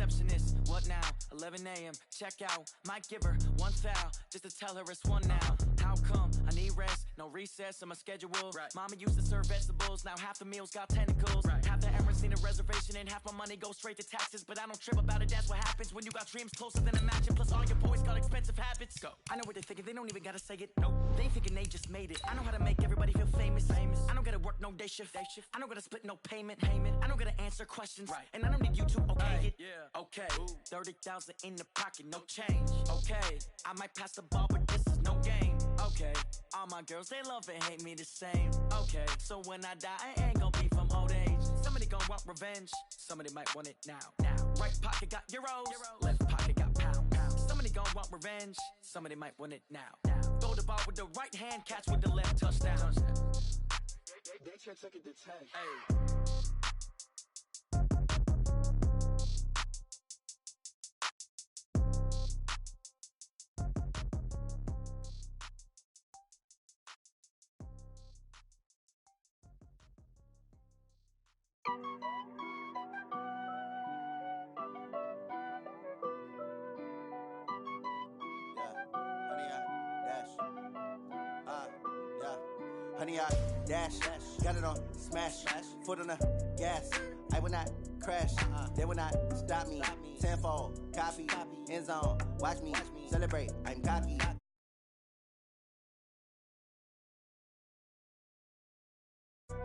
receptionist. What now? 11 a.m. Check out. Might give her one foul just to tell her it's one now. How come? I need rest. No recess on my schedule. Right. Mama used to serve vegetables. Now half the meals got tentacles. Right. Half the Emirates need a reservation and half my money goes straight to taxes. But I don't trip about it. That's what happens when you got dreams closer than imagine. Plus all your boys got expensive habits. Go. I know what they're thinking. They don't even gotta say it. Nope. They thinking they just made it. I know how to make everybody feel famous. I don't gotta work no day shift. I don't gotta split no payment. I don't gotta answer questions. Right. And I don't need you to okay it. Yeah. Okay. 30,000 in the pocket, no change. Okay. I might pass the ball, but this is no game. Okay. All my girls, they love and hate me the same. Okay. So when I die, I ain't gonna be from old age. Somebody gonna want revenge. Somebody might want it now. Right pocket got euros. Left pocket got pound. Somebody gonna want revenge. Somebody might want it now. Throw the ball with the right hand, catch with the left, touchdown. They can't take it to 10. Hey. Honey, I dash, got it on smash, foot on the gas. I will not crash, they will not stop me. Tenfold, copy, end zone, watch me celebrate. I'm cocky.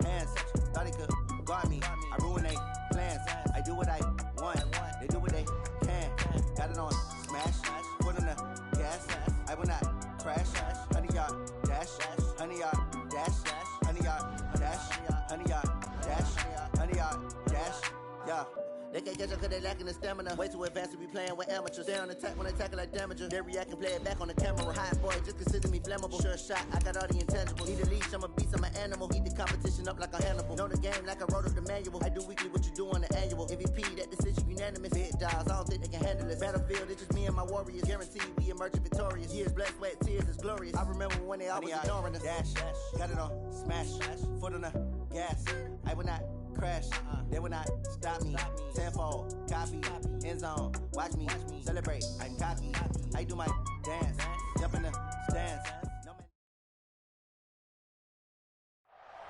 Hands, thought he could guard me. I ruin they plans. I do what I want, they do what they can. Got it on smash, foot on the gas. I will not crash, honey, y'all dash, honey, y'all. Honey, yeah. They can't catch up cause they lacking the stamina. Way too advanced to be playing with amateurs. They on attack when they tackle like damager. They react and play it back on the camera. Hot boy, just consider me flammable. Sure shot, I got all the intangibles. Need a leash, I'm a beast, I'm an animal. Eat the competition up like a Hannibal. Know the game like I wrote up the manual. I do weekly what you do on the annual. MVP, that decision unanimous. Big dials, I don't think they can handle this. Battlefield, it's just me and my warriors. Guaranteed we emerging victorious. Years, blood, sweat, tears, is glorious. I remember when they always ignoring us. Dash, got it on smash, foot on the gas. I will not crash, they will not stop me. Tenfold, copy, end zone, watch me celebrate. I'm cocky, I do my dance, jump in the stands.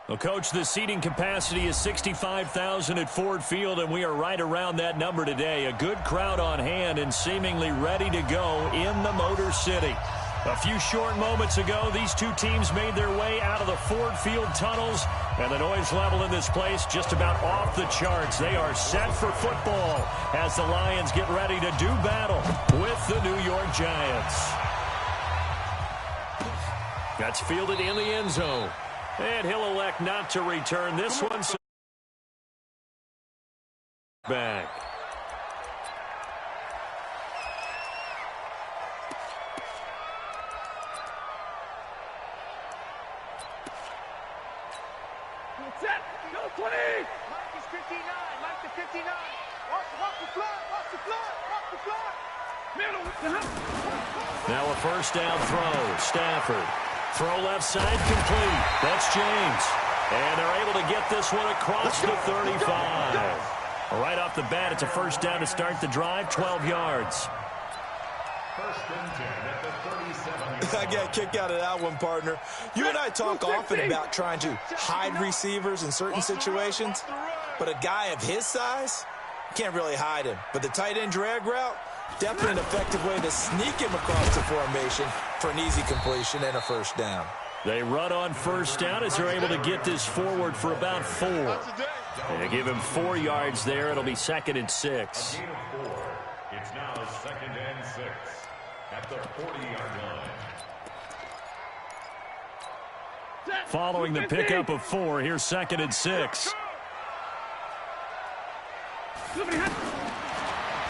Well, Coach, the seating capacity is 65,000 at Ford Field, and we are right around that number today. A good crowd on hand and seemingly ready to go in the Motor City. A few short moments ago, these two teams made their way out of the Ford Field tunnels, and the noise level in this place just about off the charts. They are set for football as the Lions get ready to do battle with the New York Giants. That's fielded in the end zone, and he'll elect not to return this one. Back. Set. Go 20. Mike is 59. Mike to 59. Walk the flat. Walk the flat. Walk the flat. Middle. Now a first down throw. Stafford. Throw left side complete. That's James. And they're able to get this one across the 35. Right off the bat, it's a first down to start the drive, 12 yards. First and 10 at the 37. I got kicked out of that one, partner. You and I talk often about trying to hide receivers in certain situations, but a guy of his size, can't really hide him. But the tight end drag route, definitely an effective way to sneak him across the formation for an easy completion and a first down. They run on first down as they're able to get this forward for about 4. And they give him 4 yards there. It'll be 2nd and 6. A gain of 4. It's now 2nd and 6 at the 40-yard line. Following the pickup of 4, here's 2nd and 6.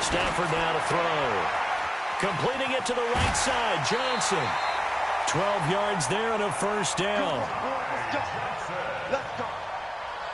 Stafford now to throw. Completing it to the right side, Johnson. 12 yards there and a first down.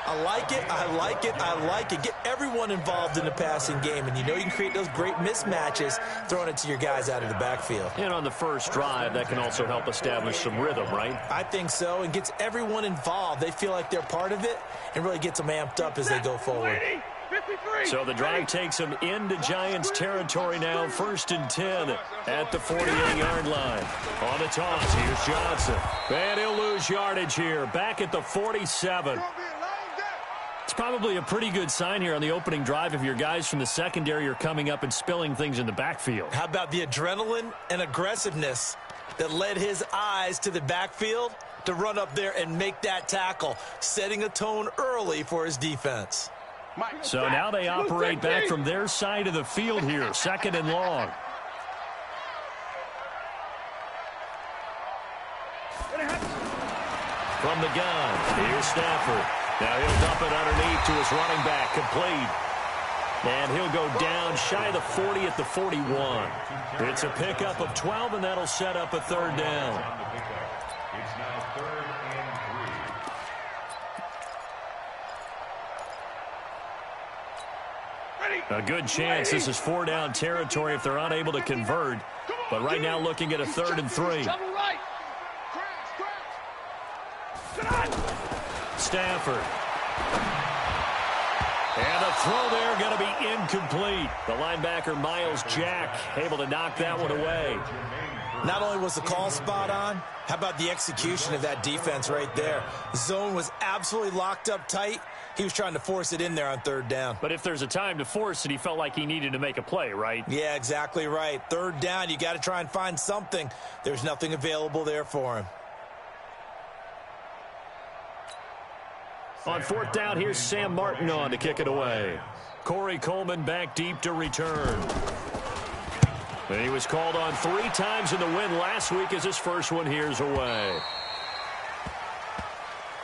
I like it, I like it, I like it. Get everyone involved in the passing game, and you know you can create those great mismatches throwing it to your guys out of the backfield. And on the first drive, that can also help establish some rhythm, right? I think so, and gets everyone involved. They feel like they're part of it and really gets them amped up as they go forward. 53. So the drive takes him into Giants territory now, 1st and 10 at the 48-yard line. On the toss, here's Johnson. And he'll lose yardage here, back at the 47. It's probably a pretty good sign here on the opening drive if your guys from the secondary are coming up and spilling things in the backfield. How about the adrenaline and aggressiveness that led his eyes to the backfield to run up there and make that tackle, setting a tone early for his defense. So now they operate back from their side of the field here, 2nd and long. From the gun, here's Stafford. Now he'll dump it underneath to his running back, complete. And he'll go down shy of the 40 at the 41. It's a pickup of 12, and that'll set up a 3rd down. It's now 3rd and 3. A good chance this is 4-down territory if they're unable to convert. But right now looking at a 3rd and 3. Stafford. And the throw there going to be incomplete. The linebacker, Miles Jack, able to knock that one away. Not only was the call spot on, how about the execution of that defense right there? Zone was absolutely locked up tight. He was trying to force it in there on 3rd down. But if there's a time to force it, he felt like he needed to make a play, right? Yeah, exactly right. 3rd down, you got to try and find something. There's nothing available there for him. On 4th down, here's Sam Martin on to kick it away. Corey Coleman back deep to return. And he was called on 3 times in the win last week as his first one here's away.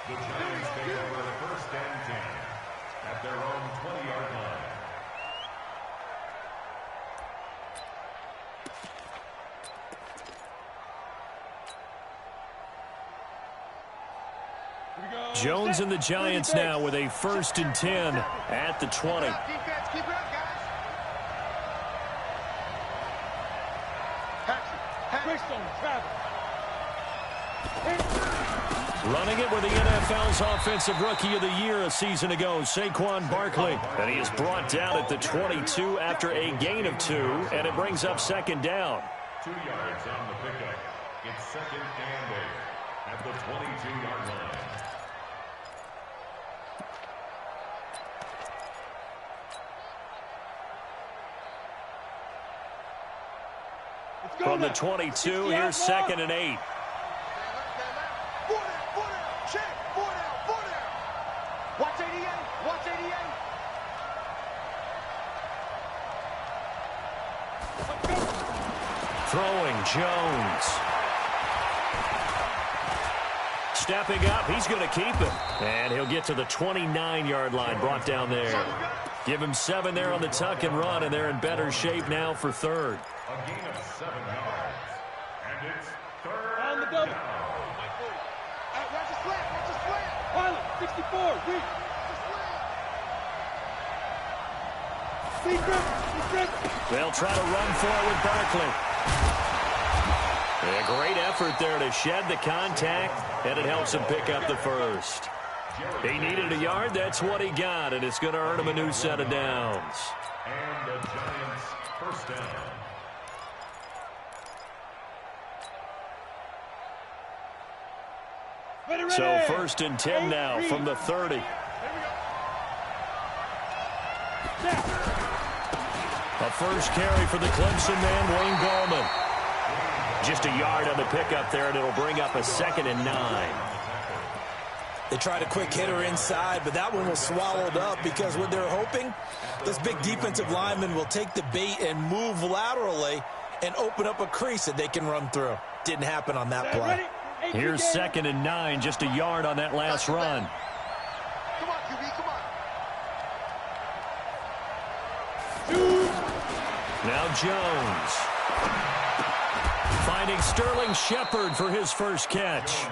The Giants take over 1st and 10 at their own 20-yard line. Jones and the Giants now with a 1st and 10 at the 20. Defense, keep it up, guys. Running it with the NFL's Offensive Rookie of the Year a season ago, Saquon Barkley. And he is brought down at the 22 after a gain of 2, and it brings up 2nd down. 2 yards on the pickup. It's 2nd and 8 at the 22-yard line. From the 22, here's 2nd and 8. 4 down, check, 4 down. Watch 88. Throwing, Jones. Stepping up, he's going to keep it. And he'll get to the 29-yard line, brought down there. Give him 7 there on the tuck and run, and they're in better shape now for 3rd. A gain of 7 yards. And it's 3rd On the double. down. Watch the slant. Pilot, 64, reach. They'll try to run for it with Barkley. A great effort there to shed the contact, and it helps him pick up the 1st. He needed a yard. That's what he got, and it's going to earn him a new set of downs. And the Giants' 1st down. So 1st and 10 now from the 30. A first carry for the Clemson man, Wayne Gallman. Just a yard on the pickup there, and it'll bring up a 2nd and 9. They tried a quick hitter inside, but that one was swallowed up because what they're hoping, this big defensive lineman will take the bait and move laterally and open up a crease that they can run through. Didn't happen on that play. Here's 2nd and 9, just a yard on that last run. Come on, QB, come on. Now Jones. Finding Sterling Shepard for his first catch.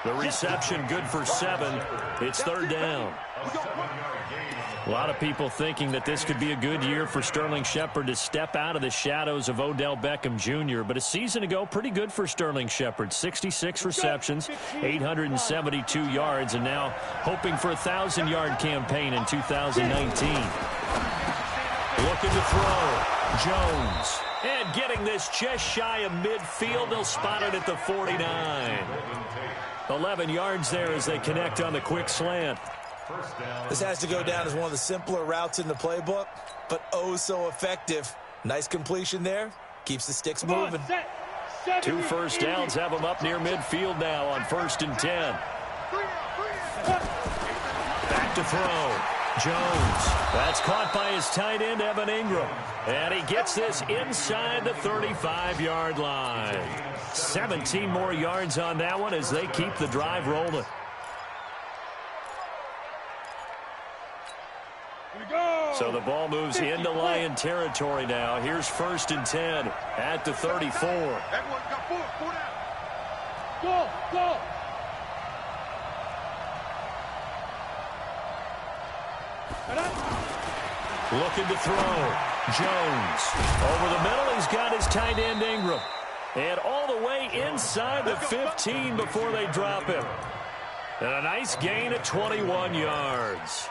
The reception good for 7. It's third down. A lot of people thinking that this could be a good year for Sterling Shepard to step out of the shadows of Odell Beckham Jr. But a season ago, pretty good for Sterling Shepard. 66 receptions, 872 yards, and now hoping for a 1,000-yard campaign in 2019. Looking to throw. Jones. And getting this just shy of midfield. They'll spot it at the 49. 11 yards there as they connect on the quick slant. This has to go down as one of the simpler routes in the playbook, but oh so effective. Nice completion there. Keeps the sticks moving. 2 first downs have them up near midfield now on 1st and 10. Back to throw. Jones. That's caught by his tight end, Evan Ingram. And he gets this inside the 35-yard line. 17 more yards on that one as they keep the drive rolling. So the ball moves into Lion territory now. Here's 1st and 10 at the 34. Go, go. Looking to throw. Jones. Over the middle, he's got his tight end, Ingram. And all the way inside the 15 before they drop him. And a nice gain of 21 yards.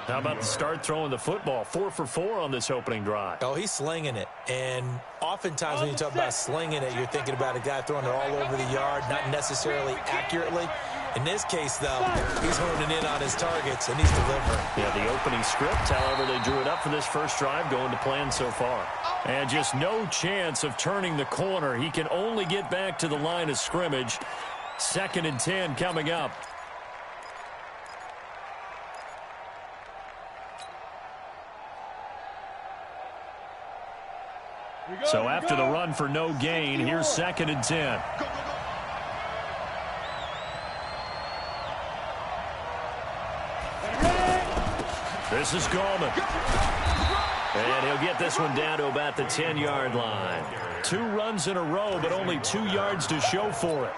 How about the start throwing the football? 4 for 4 on this opening drive. Oh, he's slinging it. And oftentimes when you talk about slinging it, you're thinking about a guy throwing it all over the yard, not necessarily accurately. In this case, though, he's honing in on his targets, and he's delivering. Yeah, the opening script, however, they drew it up for this first drive, going to plan so far. And just no chance of turning the corner. He can only get back to the line of scrimmage. 2nd and 10 coming up. So after the run for no gain, here's 2nd and 10. This is Gallman. And he'll get this one down to about the 10-yard line. 2 runs in a row, but only 2 yards to show for it.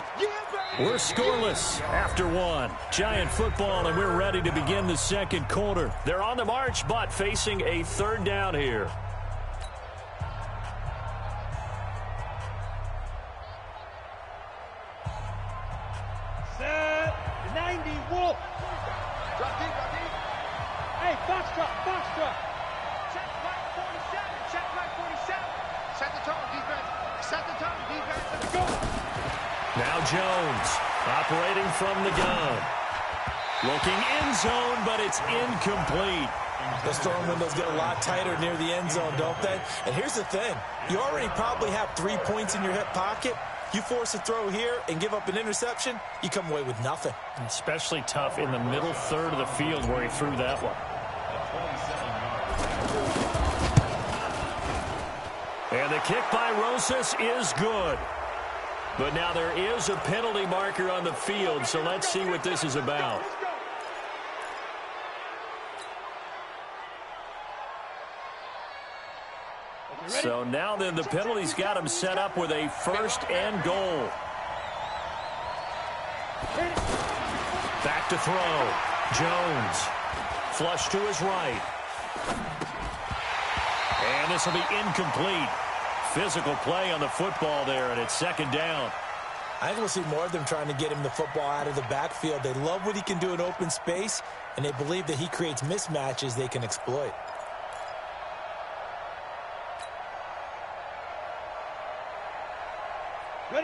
We're scoreless after 1. Giant football, and we're ready to begin the second quarter. They're on the march, but facing a 3rd down here. Set 90 Wolf. Hey, Foxtrot. Check right 47. Set the tone, defense. Let's go. Now Jones operating from the gun. Looking end zone, but it's incomplete. Those throwing windows get a lot tighter near the end zone, don't they? And here's the thing. You already probably have 3 points in your hip pocket. You force a throw here and give up an interception, you come away with nothing. Especially tough in the middle third of the field where he threw that one. And the kick by Rosas is good. But now there is a penalty marker on the field, so let's see what this is about. So now then the penalty's got him set up with a 1st and goal. Back to throw. Jones. Flush to his right. And this will be incomplete. Physical play on the football there, and it's 2nd down. I think we'll see more of them trying to get him the football out of the backfield. They love what he can do in open space, and they believe that he creates mismatches they can exploit.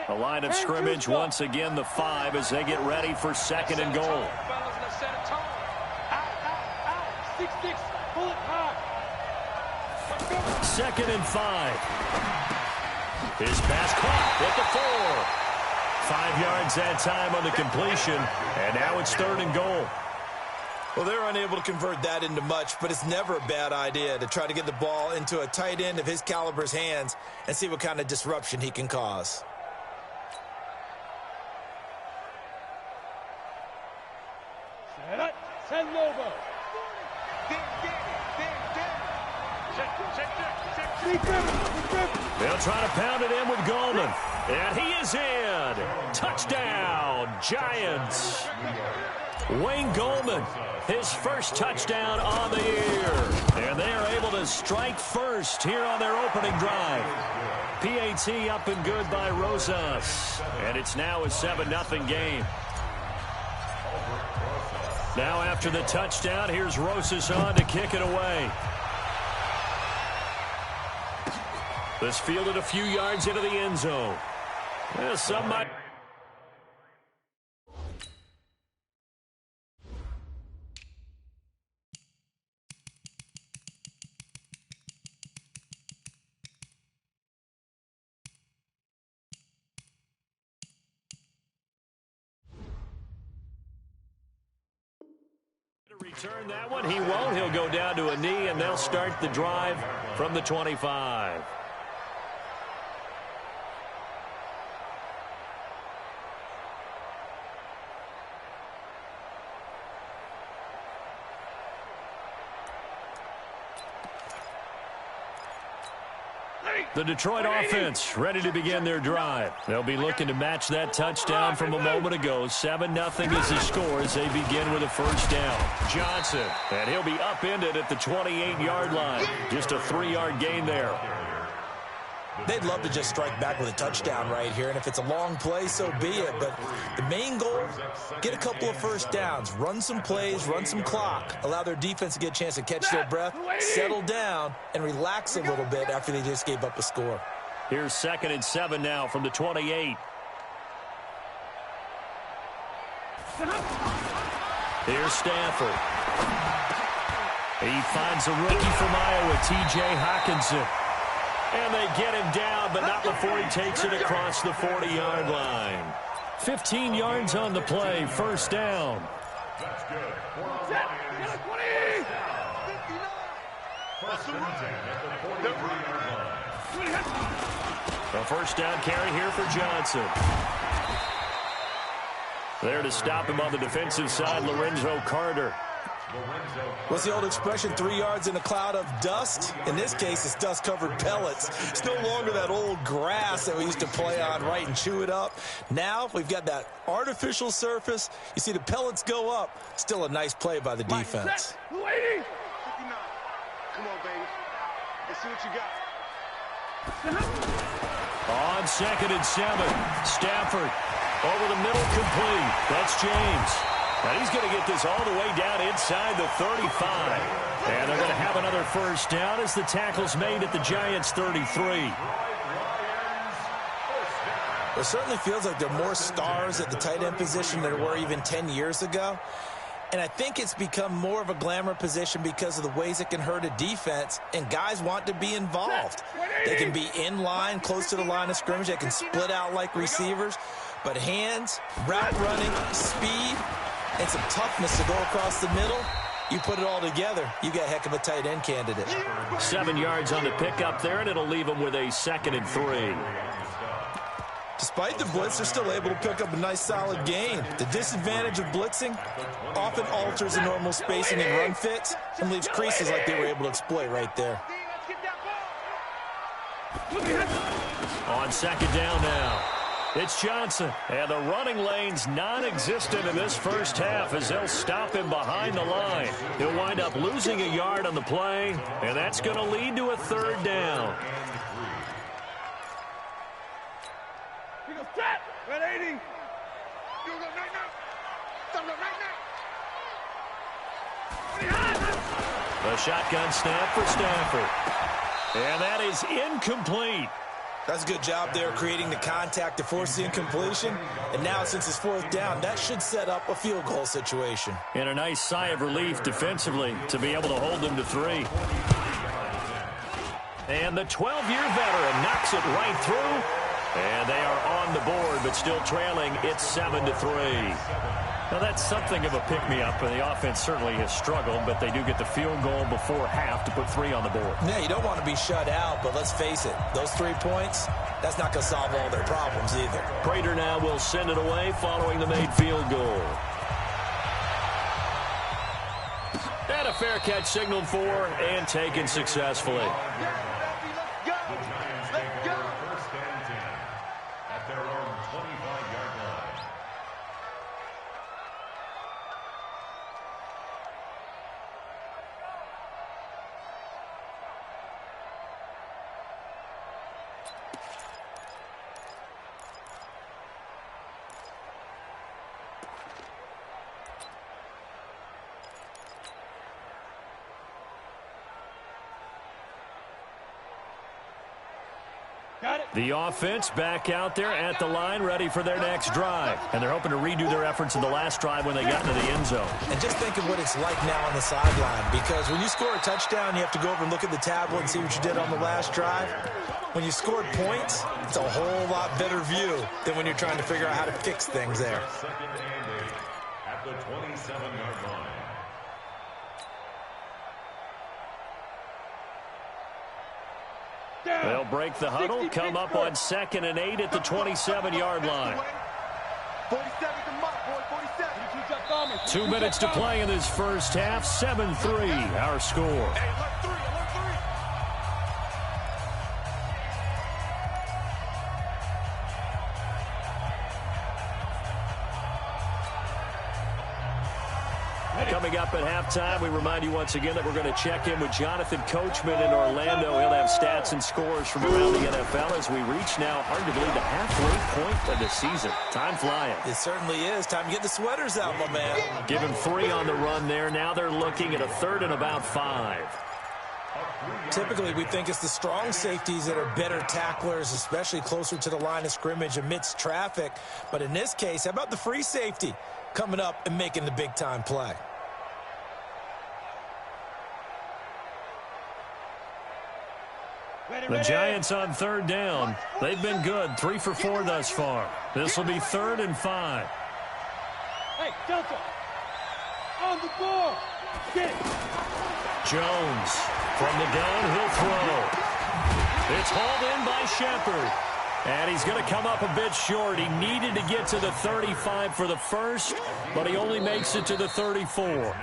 The line of scrimmage once again the 5 as they get ready for 2nd and goal. 2nd and 5. His pass caught at the 4. 5 yards that time on the completion, and now it's 3rd and goal. Well, they're unable to convert that into much, but it's never a bad idea to try to get the ball into a tight end of his caliber's hands and see what kind of disruption he can cause. Send Lobo. They'll try to pound it in with Goldman. And he is in. Touchdown, Giants. Wayne Goldman, his first touchdown on the year. And they are able to strike first here on their opening drive. PAT up and good by Rosas. And it's now a 7-0 game. Now after the touchdown, here's Rosas on to kick it away. This fielded a few yards into the end zone. Some might... Return that one. He won't. He'll go down to a knee, and they'll start the drive from the 25. The Detroit offense ready to begin their drive. They'll be looking to match that touchdown from a moment ago. 7-0 is the score as they begin with a first down. Johnson, and he'll be upended at the 28-yard line. Just a 3-yard gain there. They'd love to just strike back with a touchdown right here, and if it's a long play, so be it. But the main goal, get a couple of first downs, run some plays, run some clock, allow their defense to get a chance to catch their breath, settle down, and relax a little bit after they just gave up a score. Here's 2nd and 7 now from the 28. Here's Stafford. He finds a rookie from Iowa, T.J. Hockenson. And they get him down, but not before he takes it across the 40-yard line. 15 yards on the play, first down. That's good. A first down carry here for Johnson. There to stop him on the defensive side, Lorenzo Carter. What's the old expression, 3 yards in a cloud of dust? In this case, it's dust-covered pellets. It's no longer that old grass that we used to play on, right, and chew it up. Now we've got that artificial surface. You see the pellets go up. Still a nice play by the defense. Come on, baby. Let's see what you got. On 2nd and 7, Stafford over the middle, complete. That's James. And he's going to get this all the way down inside the 35. And they're going to have another first down as the tackle's made at the Giants' 33. It certainly feels like there are more stars at the tight end position than there were even 10 years ago. And I think it's become more of a glamour position because of the ways it can hurt a defense, and guys want to be involved. They can be in line, close to the line of scrimmage. They can split out like receivers. But hands, route running, speed, and some toughness to go across the middle, you put it all together, you got a heck of a tight end candidate. 7 yards on the pickup there, and it'll leave them with a 2nd and 3. Despite the blitz, they're still able to pick up a nice, solid gain. The disadvantage of blitzing often alters the normal spacing and run fits and leaves creases like they were able to exploit right there. On 2nd down now, it's Johnson. And the running lane's non-existent in this first half as they'll stop him behind the line. He'll wind up losing a yard on the play, and that's going to lead to a 3rd down. Red 80. A shotgun snap for Stafford. And that is incomplete. That's a good job there creating the contact to force the incompletion. And now since it's 4th down, that should set up a field goal situation. And a nice sigh of relief defensively to be able to hold them to 3. And the 12-year veteran knocks it right through. And they are on the board, but still trailing. It's 7-3. Now, that's something of a pick-me-up, and the offense certainly has struggled, but they do get the field goal before half to put 3 on the board. Yeah, you don't want to be shut out, but let's face it, those 3 points, that's not going to solve all their problems either. Prater now will send it away following the made field goal. And a fair catch signaled for and taken successfully. The offense back out there at the line, ready for their next drive. And they're hoping to redo their efforts in the last drive when they got into the end zone. And just think of what it's like now on the sideline, because when you score a touchdown, you have to go over and look at the tablet and see what you did on the last drive. When you scored points, it's a whole lot better view than when you're trying to figure out how to fix things there. Second and 8 at the 27-yard line. They'll break the huddle, come up on 2nd and 8 at the 27-yard line. 2 minutes to play in this first half. 7-3 our score. Coming up at halftime, we remind you once again that we're going to check in with Jonathan Coachman in Orlando. He'll have stats and scores from around the NFL as we reach now arguably the halfway point of the season. Time flying. It certainly is. Time to get the sweaters out, my man. Give him 3 on the run there. Now they're looking at a 3rd and about 5. Typically, we think it's the strong safeties that are better tacklers, especially closer to the line of scrimmage amidst traffic. But in this case, how about the free safety coming up and making the big-time play? The Giants on 3rd down. They've been good, 3 for 4 thus far. This will be 3rd and 5. Hey, Delta, on the ball. Get it. Jones from the gun, he'll throw. It's hauled in by Shepard. And he's going to come up a bit short. He needed to get to the 35 for the first, but he only makes it to the 34.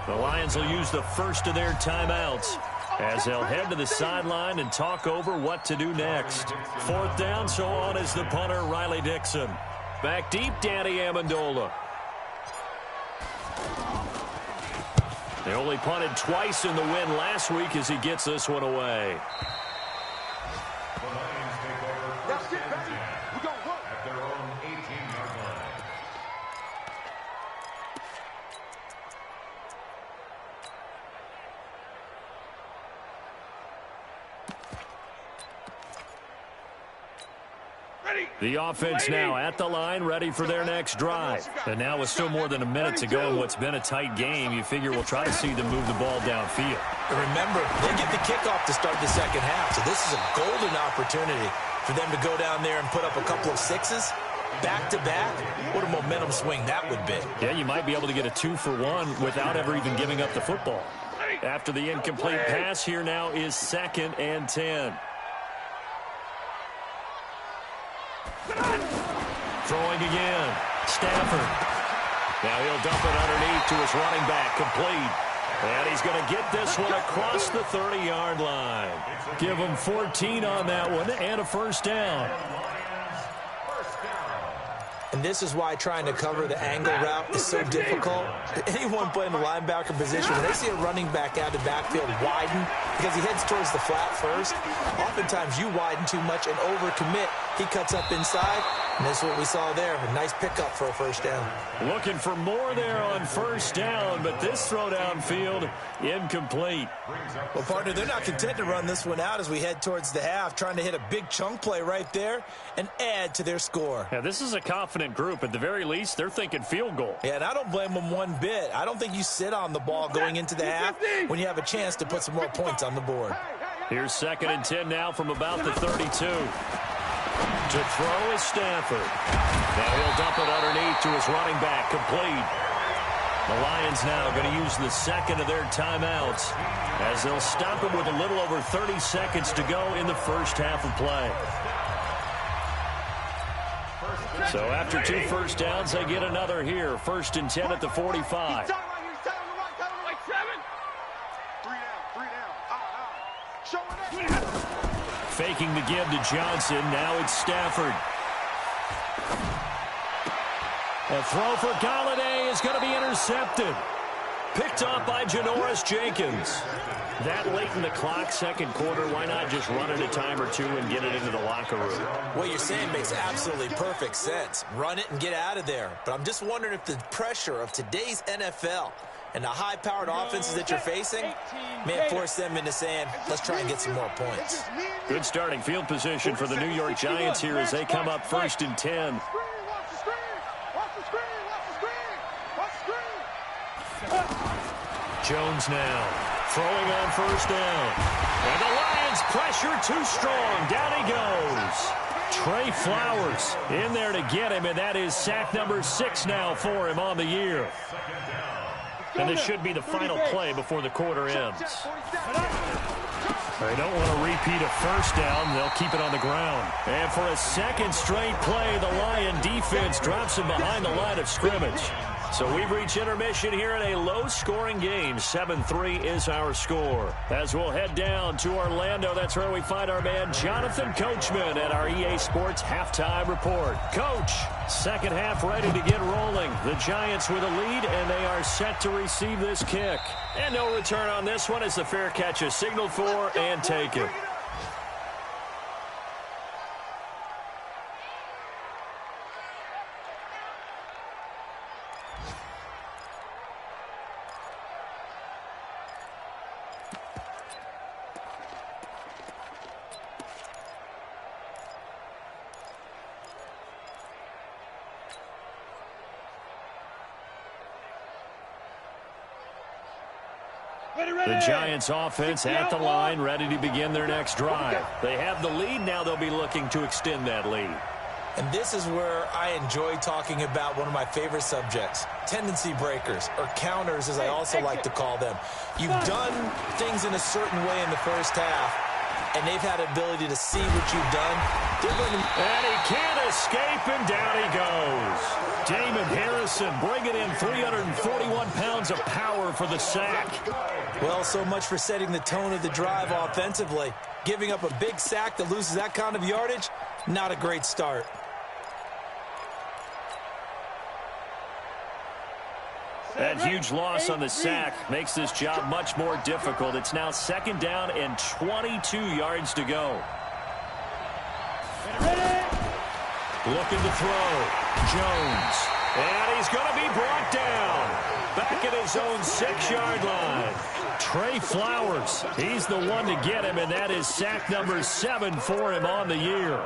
The Lions will use the first of their timeouts as they'll head to the sideline and talk over what to do next. 4th down, so on is the punter, Riley Dixon. Back deep, Danny Amendola. They only punted twice in the win last week as he gets this one away. The Lions take over first and 10 at their own 18-yard line. The offense now at the line, ready for their next drive. And now with still more than a minute to go in what's been a tight game, you figure we'll try to see them move the ball downfield. And remember, they get the kickoff to start the second half, so this is a golden opportunity for them to go down there and put up a couple of 6s back-to-back. What a momentum swing that would be. Yeah, you might be able to get a 2-for-1 without ever even giving up the football. After the incomplete pass, here now is 2nd and 10. Throwing again. Stafford. Now he'll dump it underneath to his running back. Complete. And he's going to get this one across the 30-yard line. Give him 14 on that one and a first down. And this is why trying to cover the angle route is so difficult. Anyone playing the linebacker position, when they see a running back out of the backfield widen because he heads towards the flat first, oftentimes you widen too much and overcommit. He cuts up inside, and that's what we saw there. A nice pickup for a first down. Looking for more there on first down, but this throw downfield incomplete. Well, partner, they're not content to run this one out as we head towards the half, trying to hit a big chunk play right there and add to their score. Yeah, this is a confident group. At the very least, they're thinking field goal. Yeah, and I don't blame them one bit. I don't think you sit on the ball going into the half when you have a chance to put some more points on the board. Here's 2nd and 10 now from about the 32. To throw is Stafford. Now he'll dump it underneath to his running back. Complete. The Lions now going to use the 2nd of their timeouts as they'll stop him with a little over 30 seconds to go in the first half of play. So after 2 first downs, they get another here. 1st and 10 at the 45. Faking the give to Johnson. Now it's Stafford. A throw for Galladay is going to be intercepted. Picked off by Janoris Jenkins. That late in the clock, second quarter, why not just run it a time or two and get it into the locker room? What you're saying makes absolutely perfect sense. Run it and get out of there. But I'm just wondering if the pressure of today's NFL And the high-powered offenses that you're facing may force them into saying, let's try and get some more points. Good starting field position for the New York Giants here as they come up 1st and 10. Jones now throwing on 1st down. And the Lions pressure too strong. Down he goes. Trey Flowers in there to get him, and that is sack number 6 now for him on the year. And this should be the final play before the quarter ends. They don't want to repeat a 1st down. They'll keep it on the ground. And for a second straight play, the Lion defense drops him behind the line of scrimmage. So we've reached intermission here in a low-scoring game. 7-3 is our score. As we'll head down to Orlando, that's where we find our man Jonathan Coachman at our EA Sports Halftime Report. Coach, second half ready to get rolling. The Giants with a lead, and they are set to receive this kick. And no return on this one as the fair catch is signaled for and taken. The Giants offense at the line, ready to begin their next drive. They have the lead. Now they'll be looking to extend that lead. And this is where I enjoy talking about one of my favorite subjects, tendency breakers, or counters as I also like to call them. You've done things in a certain way in the first half, and they've had the ability to see what you've done. And he can't escape, and down he goes. Damon Harrison bringing in 341 pounds of power for the sack. Well, so much for setting the tone of the drive offensively. Giving up a big sack that loses that kind of yardage, not a great start. That huge loss on the sack makes this job much more difficult. It's now 2nd down and 22 yards to go. Looking to throw. Jones. And he's going to be brought down. Back at his own 6-yard line. Trey Flowers. He's the one to get him, and that is sack number 7 for him on the year.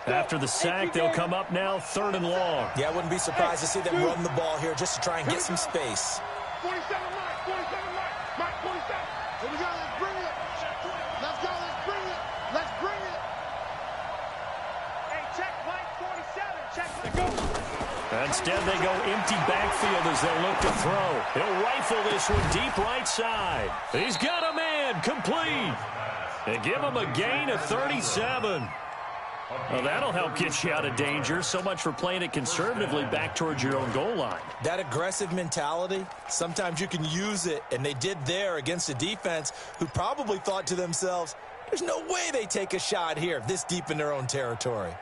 After the sack, they'll come up now 3rd and long. Yeah, I wouldn't be surprised to see them run the ball here just to try and get some space. 47 Mike, 47 Mike, 47. Here we go, let's bring it. Let's go, let's bring it. Let's bring it. Hey, check Mike 47, check Mike. Instead, they go empty backfield as they look to throw. He'll rifle this one deep right side. He's got a man, complete. They give him a gain of 37. Well, that'll help get you out of danger. So much for playing it conservatively back towards your own goal line. That aggressive mentality, sometimes you can use it, and they did there against a defense who probably thought to themselves, there's no way they take a shot here this deep in their own territory.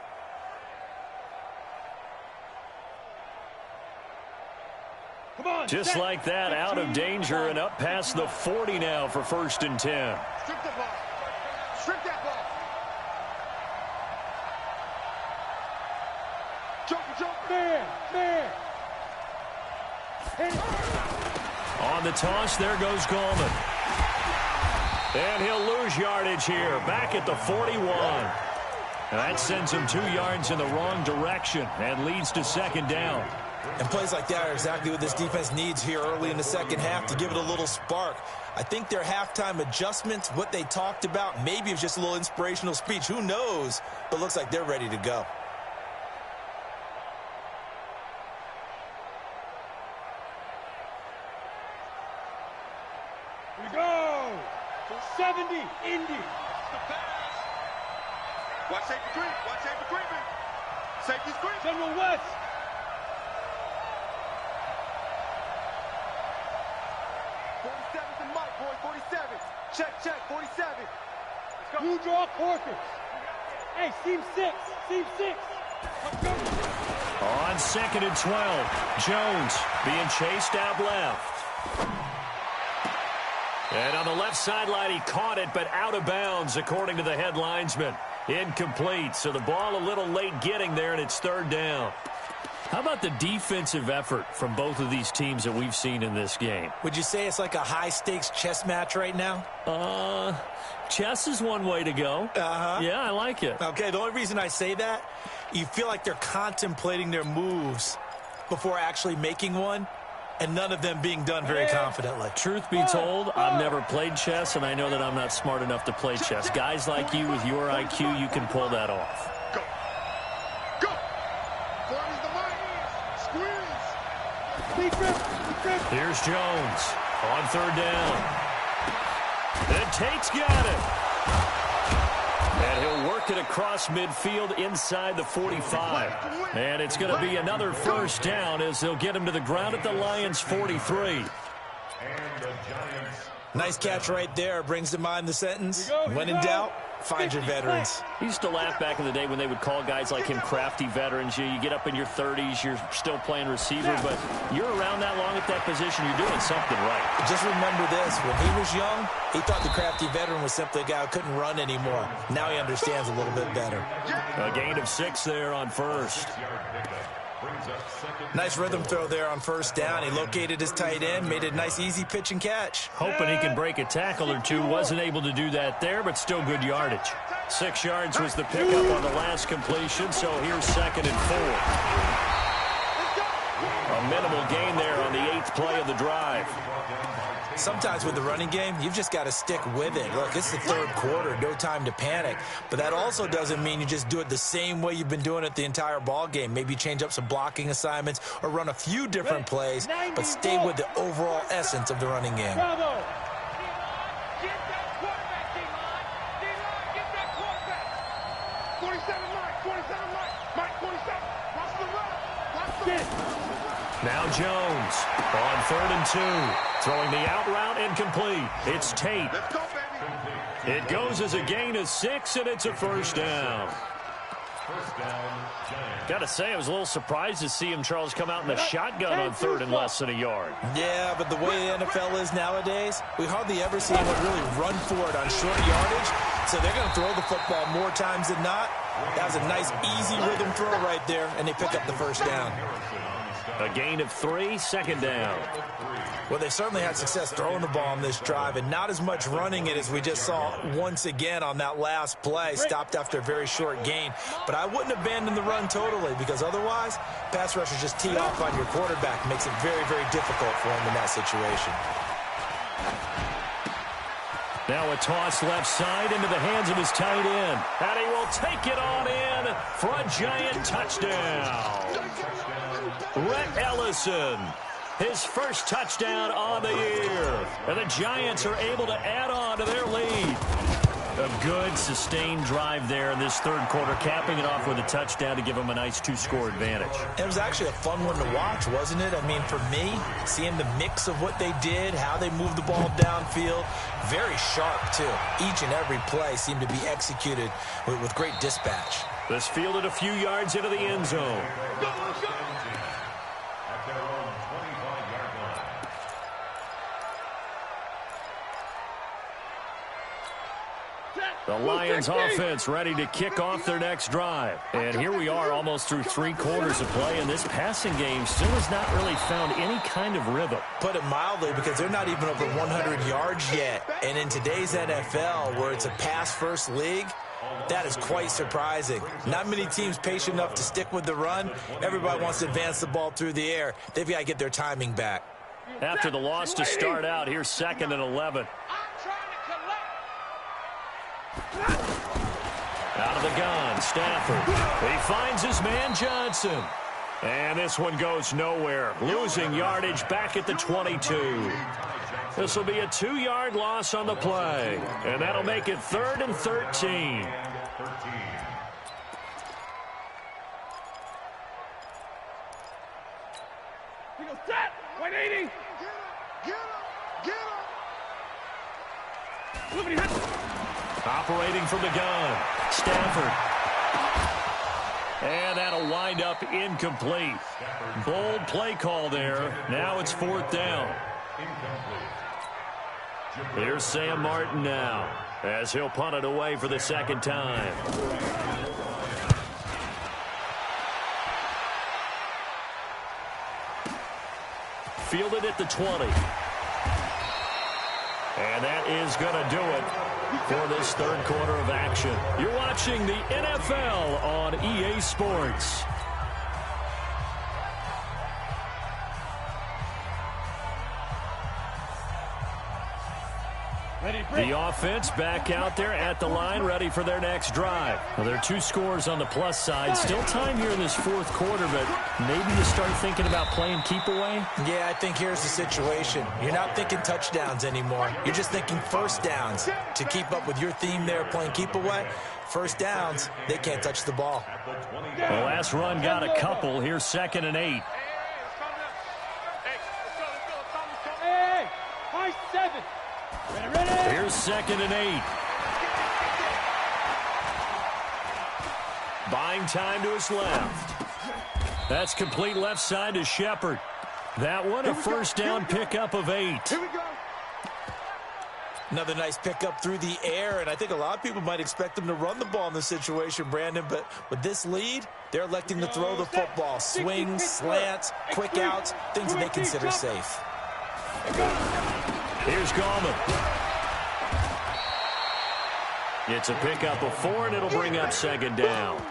Just like that, out of danger and up past the 40 now for 1st and 10. Strip the ball. Strip that ball. Jump, man. On the toss, there goes Gallman. And he'll lose yardage here, back at the 41. And that sends him 2 yards in the wrong direction and leads to 2nd down. And plays like that are exactly what this defense needs here early in the second half to give it a little spark. I think their halftime adjustments, what they talked about, maybe it was just a little inspirational speech. Who knows? But looks like they're ready to go. We go. 70, Indy. The pass. Watch safety creep. Watch safety creeping. Safety creep. General West. 47's the mic, boy. 47. Check. 47. You draw quarters. Hey, seam 6. Let's go. On 2nd and 12, Jones being chased out left. And on the left sideline, he caught it, but out of bounds, according to the headlinesman. Incomplete, so the ball a little late getting there, and it's third down. How about the defensive effort from both of these teams that we've seen in this game? Would you say it's like a high-stakes chess match right now? Chess is one way to go. Yeah, I like it. Okay, the only reason I say that, you feel like they're contemplating their moves before actually making one, and none of them being done very confidently. Truth be told, I've never played chess, and I know that I'm not smart enough to play chess. Guys like you with your IQ, you can pull that off. Go. Go. Forty's the mic. Squeeze. Here's Jones on third down. And Tate's got it. And he'll work it across midfield inside the 45. And it's going to be another first down as they'll get him to the ground at the Lions' 43. Nice catch right there. Brings to mind the sentence, when in doubt, find your veterans. He used to laugh back in the day when they would call guys like him crafty veterans. You get up in your 30s, you're still playing receiver, but you're around that long at that position, you're doing something right. Just remember this, when he was young, he thought the crafty veteran was simply a guy who couldn't run anymore. Now he understands a little bit better. A gain of 6 there on first. Nice rhythm throw there on first down. He located his tight end, made a nice easy pitch and catch. Hoping he can break a tackle or two. Wasn't able to do that there, but still good yardage. 6 yards was the pickup on the last completion, so here's 2nd and 4. A minimal gain there on the 8th play of the drive. Sometimes with the running game, you've just got to stick with it. Look, it's the third quarter, no time to panic. But that also doesn't mean you just do it the same way you've been doing it the entire ball game. Maybe change up some blocking assignments or run a few different plays, but stay with the overall essence of the running game. Bravo. Get that quarterback, D-line. D-line, get that quarterback. 47 Mike, 47 Mike, 47. Watch the run. Watch the run. Now Jones on 3rd and 2. Throwing the out route incomplete. It's Tate. Let's go, baby. It goes as a gain of 6, and it's a first down. Got to say, I was a little surprised to see him, Charles, come out in the shotgun on 3rd and less than a yard. Yeah, but the way the NFL is nowadays, we hardly ever see anyone really run for it on short yardage. So they're going to throw the football more times than not. That was a nice, easy rhythm throw right there, and they pick up the first down. A gain of 3, 2nd down. Well, they certainly had success throwing the ball on this drive and not as much running it as we just saw once again on that last play. Stopped after a very short gain. But I wouldn't abandon the run totally because otherwise, pass rushers just tee off on your quarterback. Makes it very, very difficult for him in that situation. Now a toss left side into the hands of his tight end. And he will take it on in for a giant touchdown. Rhett Ellison, his first touchdown on the year. And the Giants are able to add on to their lead. A good, sustained drive there in this third quarter, capping it off with a touchdown to give them a nice 2-score advantage. It was actually a fun one to watch, wasn't it? I mean, for me, seeing the mix of what they did, how they moved the ball downfield, very sharp, too. Each and every play seemed to be executed with great dispatch. This fielded a few yards into the end zone. The Lions offense ready to kick off their next drive. And here we are almost through 3 quarters of play, and this passing game still has not really found any kind of rhythm. Put it mildly, because they're not even over 100 yards yet. And in today's NFL, where it's a pass-first league, that is quite surprising. Not many teams patient enough to stick with the run. Everybody wants to advance the ball through the air. They've got to get their timing back. After the loss to start out, here's 2nd and 11. Out of the gun, Stafford. He finds his man Johnson. And this one goes nowhere. Losing yardage back at the 22. This will be a 2-yard loss on the play. And that'll make it 3rd and 13. He goes, set, 180. Get him. Operating from the gun, Stafford. And that'll wind up incomplete. Bold play call there. Now it's 4th down. Here's Sam Martin now, as he'll punt it away for the second time. Fielded at the 20. And that is going to do it for this third quarter of action. You're watching the NFL on EA Sports. The offense back out there at the line, ready for their next drive. Well, there are 2 scores on the plus side. Still time here in this fourth quarter, but maybe you start thinking about playing keep away? Yeah, I think here's the situation. You're not thinking touchdowns anymore. You're just thinking first downs. To keep up with your theme there, playing keep away, first downs, they can't touch the ball. The last run got a couple. Here's 2nd and 8. Hey, high 7. Here's 2nd and 8. Buying time to his left. That's complete left side to Shepard. That one a first down pickup of 8. Here we go. Another nice pickup through the air, and I think a lot of people might expect them to run the ball in this situation, Brandon, but with this lead, they're electing to throw the football. Swings, slants, quick outs, things that they consider safe. Here's Gallman. It's a pickup of 4, and it'll bring up 2nd down.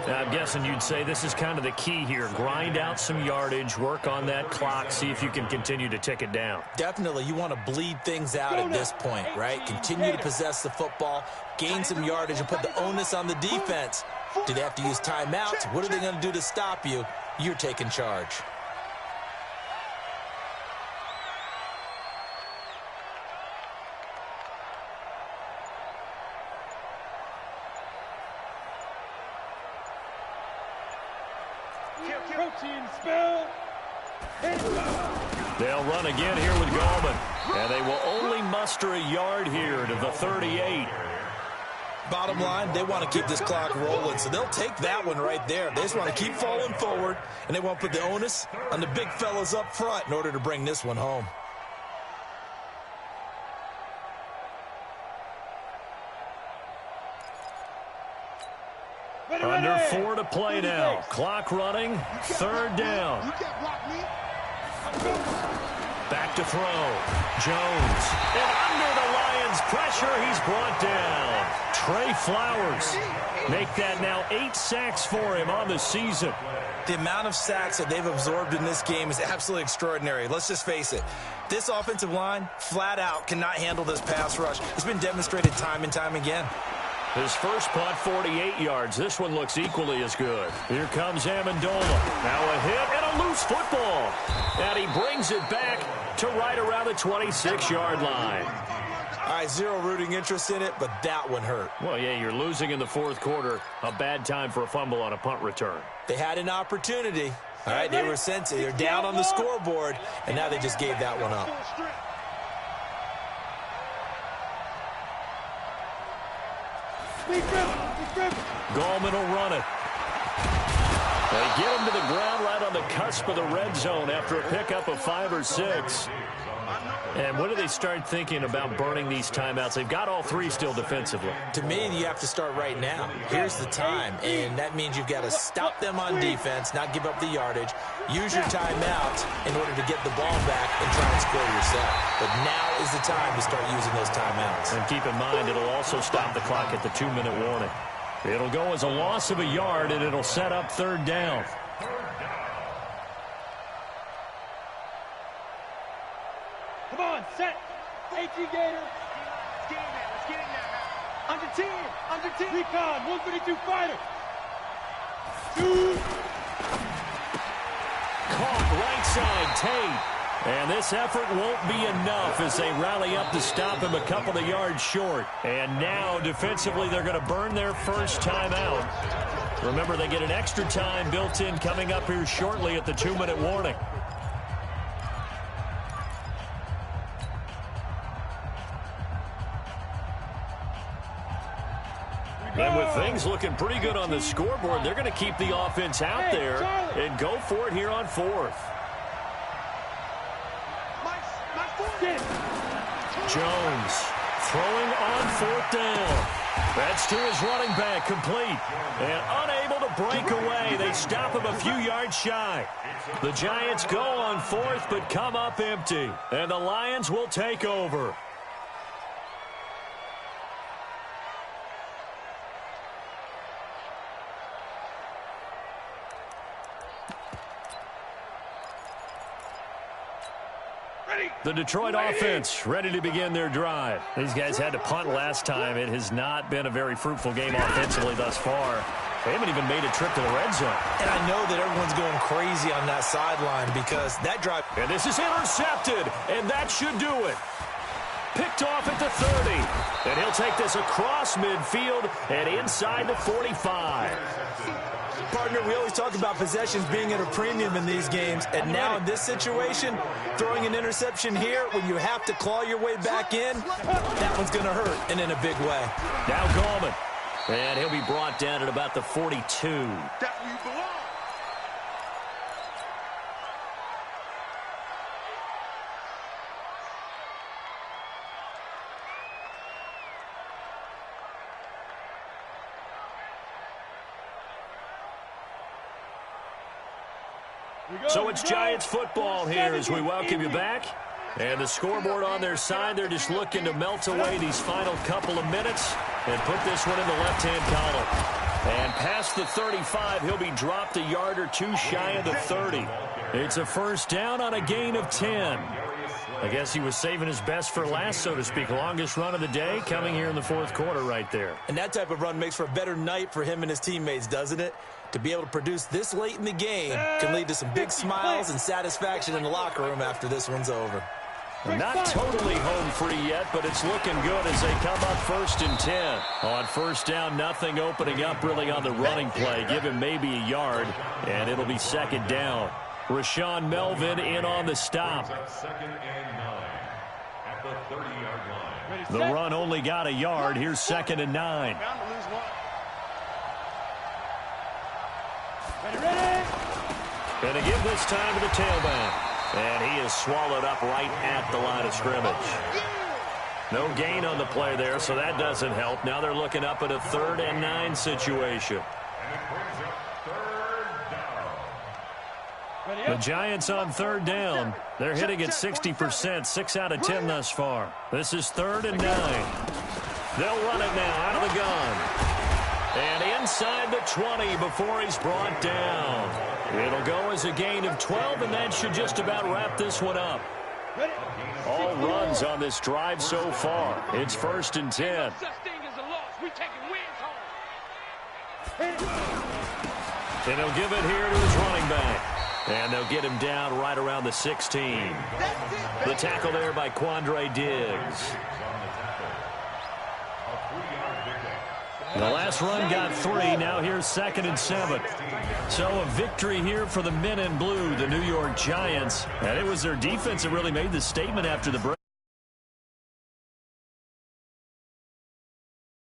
Now, I'm guessing you'd say this is kind of the key here. Grind out some yardage, work on that clock, see if you can continue to tick it down. Definitely, you want to bleed things out at this point, right? Continue to possess the football, gain some yardage, and put the onus on the defense. Do they have to use timeouts? What are they going to do to stop you? You're taking charge. They'll run again here with Gallman. And they will only muster a yard here to the 38. Bottom line, they want to keep this clock rolling, so they'll take that one right there. They just want to keep falling forward, and they want to put the onus on the big fellas up front in order to bring this one home. Under 4 to play now. Clock running. 3rd down. Back to throw. Jones. And under the Lions' pressure, he's brought down. Trey Flowers. Make that now 8 sacks for him on the season. The amount of sacks that they've absorbed in this game is absolutely extraordinary. Let's just face it. This offensive line, flat out, cannot handle this pass rush. It's been demonstrated time and time again. His first punt, 48 yards. This one looks equally as good. Here comes Amendola. Now a hit and a loose football. And he brings it back to right around the 26-yard line. All right, zero rooting interest in it, but that one hurt. Well, yeah, you're losing in the fourth quarter. A bad time for a fumble on a punt return. They had an opportunity. All right, they were sensing. They're down on the scoreboard, and now they just gave that one up. Gallman will run it. They get him to the ground right on the cusp of the red zone after a pickup of 5 or 6. And when do they start thinking about burning these timeouts? They've got all 3 still defensively. To me, you have to start right now. Here's the time, and that means you've got to stop them on defense, not give up the yardage, use your timeout in order to get the ball back and try and score yourself. But now is the time to start using those timeouts. And keep in mind, it'll also stop the clock at the 2-minute warning. It'll go as a loss of a yard, and it'll set up 3rd down. Come on, set. AT Gator. Let's get in there. Let's get in there now. Under 10. Under 10. Recon. 132 fighter. 2. Caught right side, Tate. And this effort won't be enough as they rally up to stop him a couple of yards short. And now, defensively, they're going to burn their first timeout. Remember, they get an extra time built in coming up here shortly at the 2-minute warning. And with things looking pretty good on the scoreboard, they're going to keep the offense out there and go for it here on 4th. Jones throwing on 4th down. That's to his running back, complete. And unable to break away. They stop him a few yards shy. The Giants go on 4th but come up empty. And the Lions will take over. The Detroit offense ready to begin their drive. These guys had to punt last time. It has not been a very fruitful game offensively thus far. They haven't even made a trip to the red zone. And I know that everyone's going crazy on that sideline because that drive... And this is intercepted, and that should do it. Picked off at the 30. And he'll take this across midfield and inside the 45. Partner, we always talk about possessions being at a premium in these games, and now in this situation, throwing an interception here when you have to claw your way back in, that one's going to hurt, and in a big way. Now Gallman, and he'll be brought down at about the 42. That's where you belong. So it's Giants football here as we welcome you back. And the scoreboard on their side, they're just looking to melt away these final couple of minutes and put this one in the left-hand column. And past the 35, he'll be dropped a yard or two shy of the 30. It's a first down on a gain of 10. I guess he was saving his best for last, so to speak. Longest run of the day coming here in the fourth quarter right there. And that type of run makes for a better night for him and his teammates, doesn't it? To be able to produce this late in the game can lead to some big smiles and satisfaction in the locker room after this one's over. Not totally home free yet, but it's looking good as they come up 1st and 10. On first down, nothing opening up really on the running play. Give him maybe a yard, and it'll be 2nd down. Rashawn Melvin in on the stop. 2nd and 9 at the 30-yard line. The run only got a yard. Here's 2nd and 9. And to give this time to the tailback. And he is swallowed up right at the line of scrimmage. No gain on the play there, so that doesn't help. Now they're looking up at a 3rd and 9 situation. The Giants on 3rd down. They're hitting at 60%, 6 out of 10 thus far. This is 3rd and 9. They'll run it now out of the gun. And inside the 20 before he's brought down. It'll go as a gain of 12, and that should just about wrap this one up. All runs on this drive so far. It's 1st and 10. And he'll give it here to his running back. And they'll get him down right around the 16. The tackle there by Quandre Diggs. The last run got 3. Now here's 2nd and 7. So a victory here for the men in blue, the New York Giants. And it was their defense that really made the statement after the break.